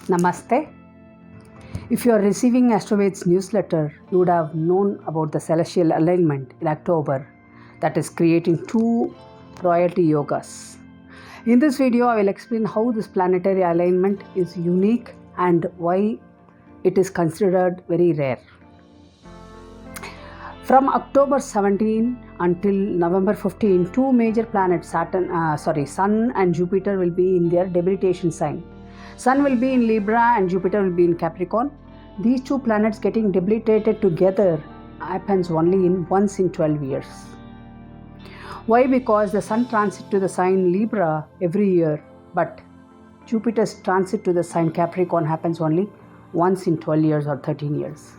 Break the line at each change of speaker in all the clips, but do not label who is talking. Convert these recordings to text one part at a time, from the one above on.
Namaste. If you are receiving Astrovade's newsletter, you would have known about the celestial alignment in October that is creating two royalty yogas. In this video, I will explain how this planetary alignment is unique and why it is considered very rare. From October 17 until November 15, two major planets, Sun and Jupiter, will be in their debilitation sign. Sun will be in Libra and Jupiter will be in Capricorn. These two planets getting debilitated together happens only once in 12 years. Why? Because the Sun transit to the sign Libra every year, but Jupiter's transit to the sign Capricorn happens only once in 12 years or 13 years.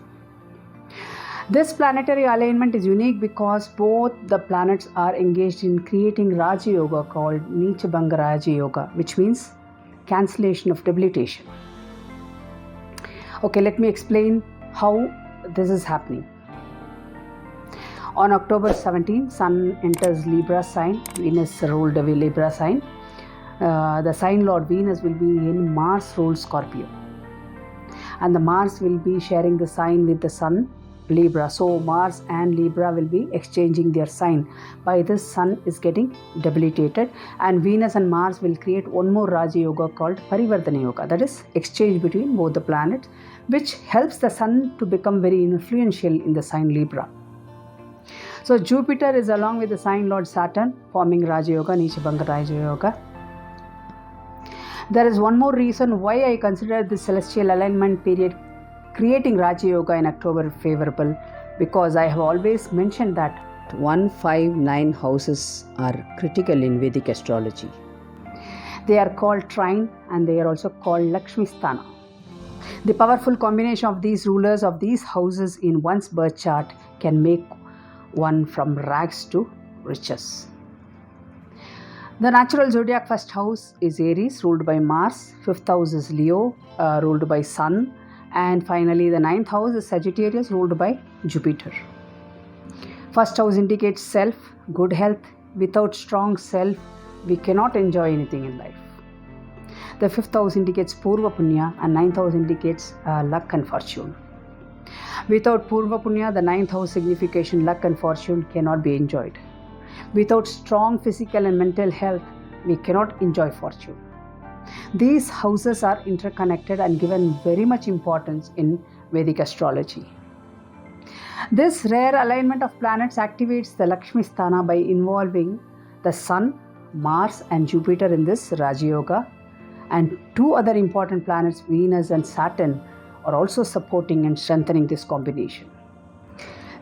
This planetary alignment is unique because both the planets are engaged in creating Raja Yoga called Neecha Bhanga Raja Yoga, which means cancellation of debilitation. Okay, let me explain how this is happening. On October 17, Sun enters Libra sign, Venus ruled Libra sign. The sign Lord Venus will be in Mars ruled Scorpio. And the Mars will be sharing the sign with the Sun, Libra. So Mars and Libra will be exchanging their sign. By this, Sun is getting debilitated, and Venus and Mars will create one more Raja Yoga called Parivartana Yoga, that is exchange between both the planets, which helps the Sun to become very influential in the sign Libra. So Jupiter is along with the sign Lord Saturn forming Raja Yoga, Neecha Bhanga Raja Yoga. There is one more reason why I consider this celestial alignment period creating Raja Yoga in October favorable, because I have always mentioned that 1, 5, 9 houses are critical in Vedic astrology. They are called trine and they are also called Lakshmi Sthana. The powerful combination of these rulers of these houses in one's birth chart can make one from rags to riches. The natural zodiac first house is Aries, ruled by Mars. Fifth house is Leo, ruled by Sun. And finally, the ninth house is Sagittarius, ruled by Jupiter. First house indicates self, good health. Without strong self, we cannot enjoy anything in life. The fifth house indicates Purva Punya, and ninth house indicates luck and fortune. Without Purva Punya, the ninth house signification luck and fortune cannot be enjoyed. Without strong physical and mental health, we cannot enjoy fortune. These houses are interconnected and given very much importance in Vedic astrology. This rare alignment of planets activates the Lakshmi Sthana by involving the Sun, Mars and Jupiter in this Raja Yoga, and two other important planets, Venus and Saturn, are also supporting and strengthening this combination.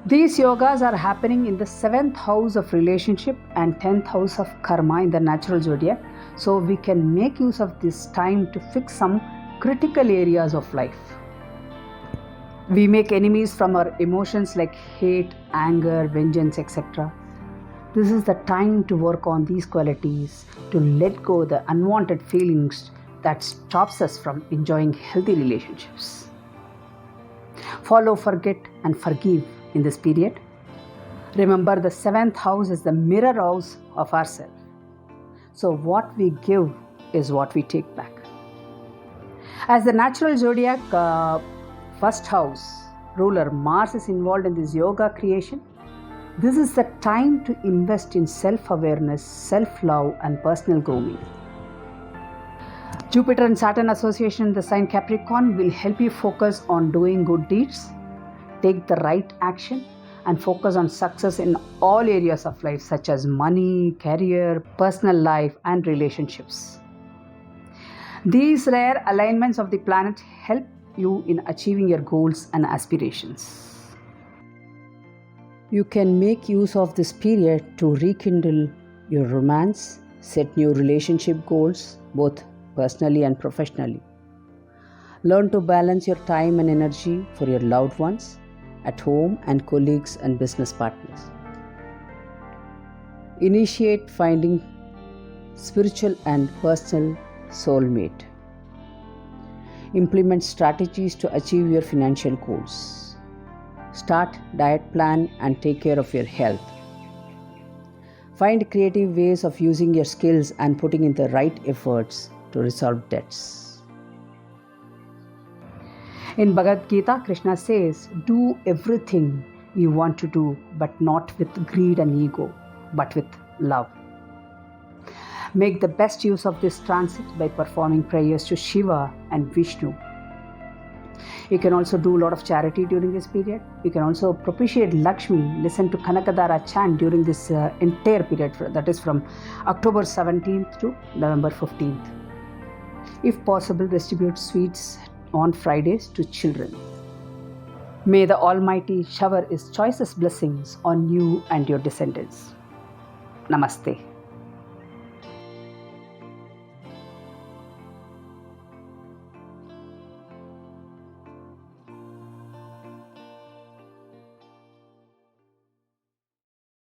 These yogas are happening in the 7th house of relationship and 10th house of karma in the natural zodiac. So we can make use of this time to fix some critical areas of life. We make enemies from our emotions like hate, anger, vengeance, etc. This is the time to work on these qualities, to let go the unwanted feelings that stops us from enjoying healthy relationships. Follow, forget and forgive in this period. Remember, the 7th house is the mirror house of ourselves. So what we give is what we take back. As the natural zodiac first house ruler Mars is involved in this yoga creation, this is the time to invest in self-awareness, self-love and personal grooming. Jupiter and Saturn association in the sign Capricorn will help you focus on doing good deeds, take the right action and focus on success in all areas of life such as money, career, personal life and relationships. These rare alignments of the planet help you in achieving your goals and aspirations. You can make use of this period to rekindle your romance, set new relationship goals both personally and professionally. Learn to balance your time and energy for your loved ones at home and colleagues and business partners. Initiate finding spiritual and personal soulmate. Implement strategies to achieve your financial goals. Start diet plan and take care of your health. Find creative ways of using your skills and putting in the right efforts to resolve debts. In Bhagavad Gita, Krishna says, "Do everything you want to do, but not with greed and ego, but with love." Make the best use of this transit by performing prayers to Shiva and Vishnu. You can also do a lot of charity during this period. You can also propitiate Lakshmi, listen to Kanakadara chant during this entire period, that is from October 17th to November 15th. If possible, distribute sweets on Fridays to children. May the Almighty shower His choicest blessings on you and your descendants. Namaste.